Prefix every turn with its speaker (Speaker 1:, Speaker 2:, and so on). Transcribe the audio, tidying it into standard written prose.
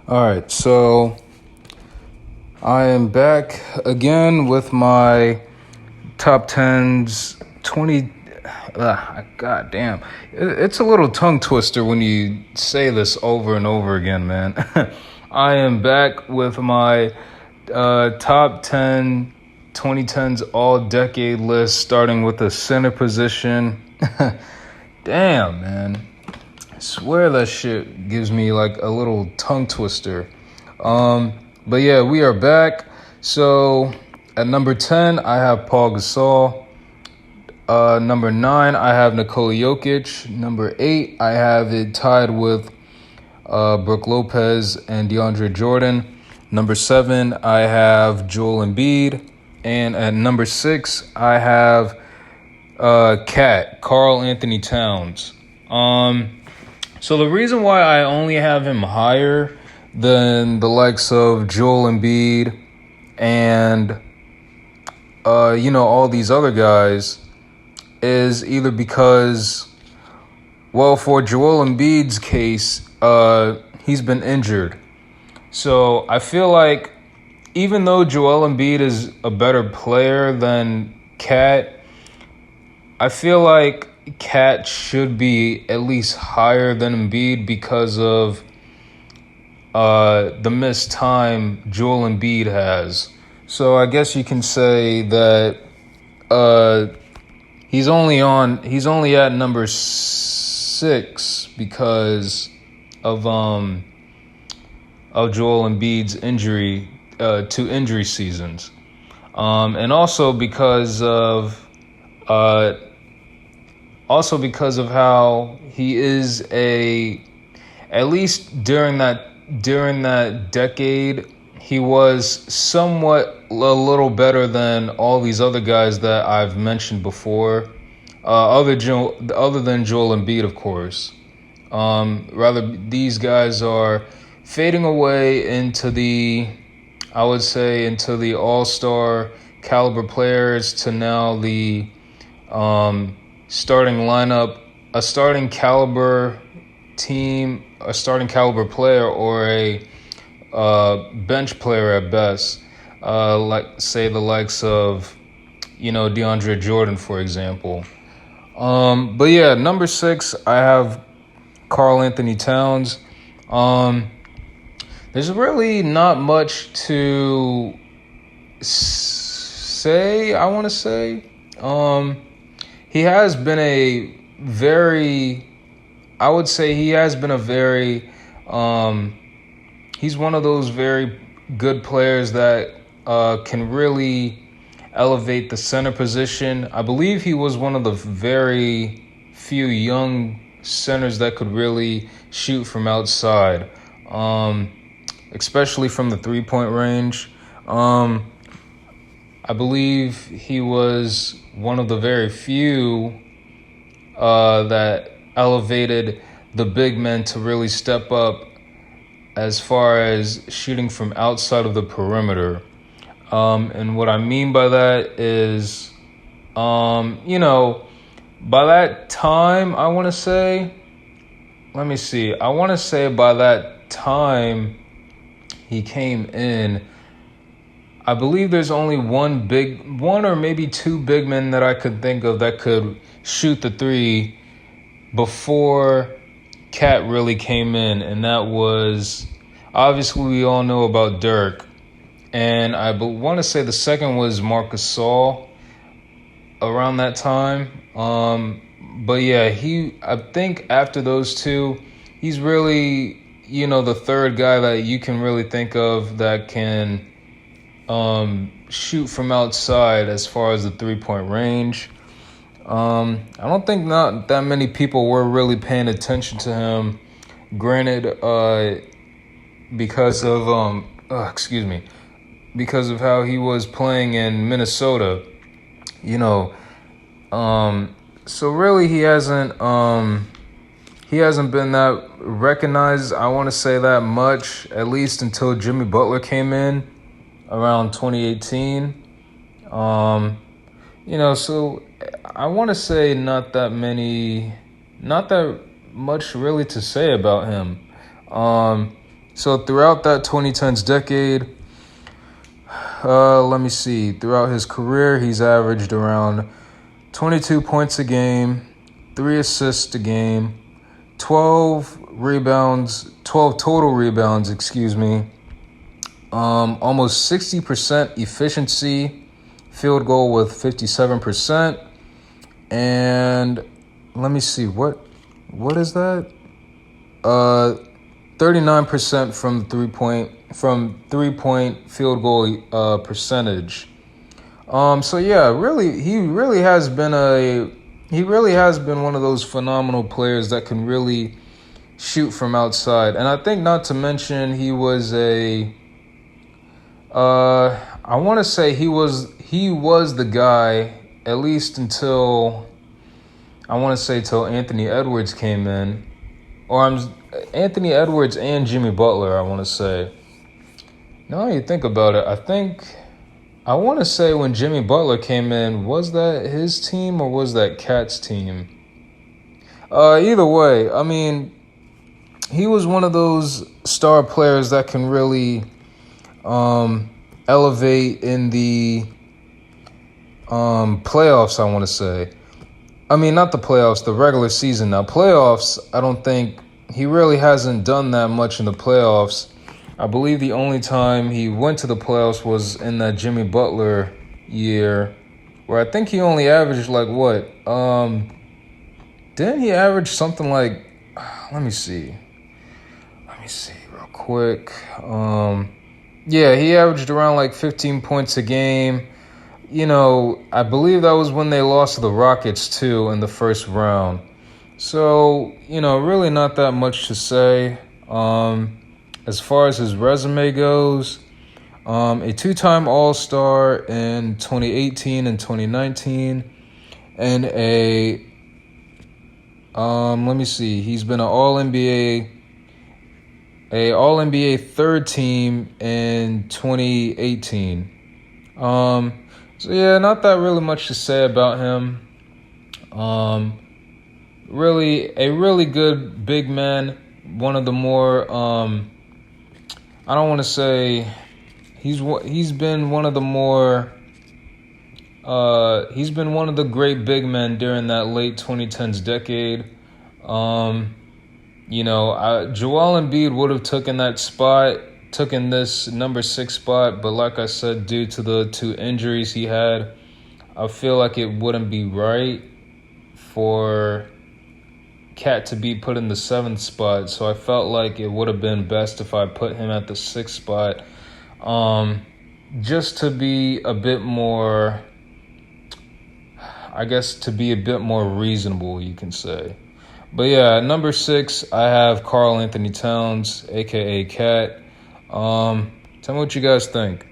Speaker 1: All right, so I am back again with my top 10s 20. God damn. It's a little tongue twister when you say this over and over again, man. I am back with my top 10 2010s all decade list, starting with the center position. Damn, man. I swear that shit gives me like a little tongue twister. But yeah, we are back. So at number 10, I have Paul Gasol. Number 9, I have Nikola Jokic. Number 8, I have it tied with Brook Lopez and DeAndre Jordan. Number 7, I have Joel Embiid. And at number 6, I have Karl Anthony Towns. So the reason why I only have him higher than the likes of Joel Embiid and all these other guys is either because, well, for Joel Embiid's case, he's been injured. So I feel like even though Joel Embiid is a better player than Kat, I feel like Kat should be at least higher than Embiid because of the missed time Joel Embiid has. So I guess you can say that he's only at number 6 because of Joel Embiid's injury, 2 injury seasons, and also because of how he is at least during that decade, he was somewhat a little better than all these other guys that I've mentioned before, other than Joel Embiid, of course. Rather, these guys are fading away into the all-star caliber players to now the starting lineup, a starting caliber team, a starting caliber player, or a bench player at best, like say the likes of DeAndre Jordan, for example. But yeah, number 6, I have Karl Anthony Towns. There's really not much to say, I want to say. He has been he's one of those very good players that can really elevate the center position. I believe he was one of the very few young centers that could really shoot from outside, especially from the three-point range. I believe he was one of the very few that elevated the big men to really step up as far as shooting from outside of the perimeter. And what I mean by that is, by that time, I want to say by that time he came in, I believe there's only one or maybe 2 big men that I could think of that could shoot the three before Kat really came in, and that was, obviously we all know about Dirk, and I want to say the second was Marc Gasol around that time. But yeah, I think after those two, he's really, the third guy that you can really think of that can shoot from outside as far as the three-point range. I don't think not that many people were really paying attention to him. Granted, because of how he was playing in Minnesota, so really he hasn't been that recognized, I want to say, that much, at least until Jimmy Butler came in around 2018. So I want to say not that much really to say about him. So throughout that 2010s decade, let me see. Throughout his career, he's averaged around 22 points a game, 3 assists a game, 12 rebounds, 12 total rebounds, excuse me. Almost 60% efficiency, field goal with 57%. And let me see, what is that? 39% from 3-point field goal percentage. So yeah, he really has been one of those phenomenal players that can really shoot from outside. And I think, not to mention, he was I want to say he was the guy, at least until, I want to say, till Anthony Edwards came in. Anthony Edwards and Jimmy Butler, I want to say. Now you think about it, I want to say when Jimmy Butler came in, was that his team or was that Cat's team? Either way, I mean, he was one of those star players that can really elevate in the playoffs, I want to say. I mean, not the playoffs, the regular season. Now, playoffs, I don't think he really hasn't done that much in the playoffs. I believe the only time he went to the playoffs was in that Jimmy Butler year, where I think he only averaged didn't he average something like, let me see real quick. Yeah, he averaged around 15 points a game. I believe that was when they lost to the Rockets too in the first round. So, really not that much to say. As far as his resume goes, a two-time All-Star in 2018 and 2019, and let me see, he's been an All-NBA third team in 2018. So yeah, not that really much to say about him. Really, a really good big man. One of the more, I don't want to say, he's been one of the more, he's been one of the great big men during that late 2010s decade. Joel Embiid would have taken this number 6 spot, but like I said, due to the 2 injuries he had, I feel like it wouldn't be right for Cat to be put in the 7th spot, so I felt like it would have been best if I put him at the 6th spot, just to be a bit more, reasonable, you can say. But yeah, number 6, I have Karl Anthony Towns, aka Cat. Tell me what you guys think.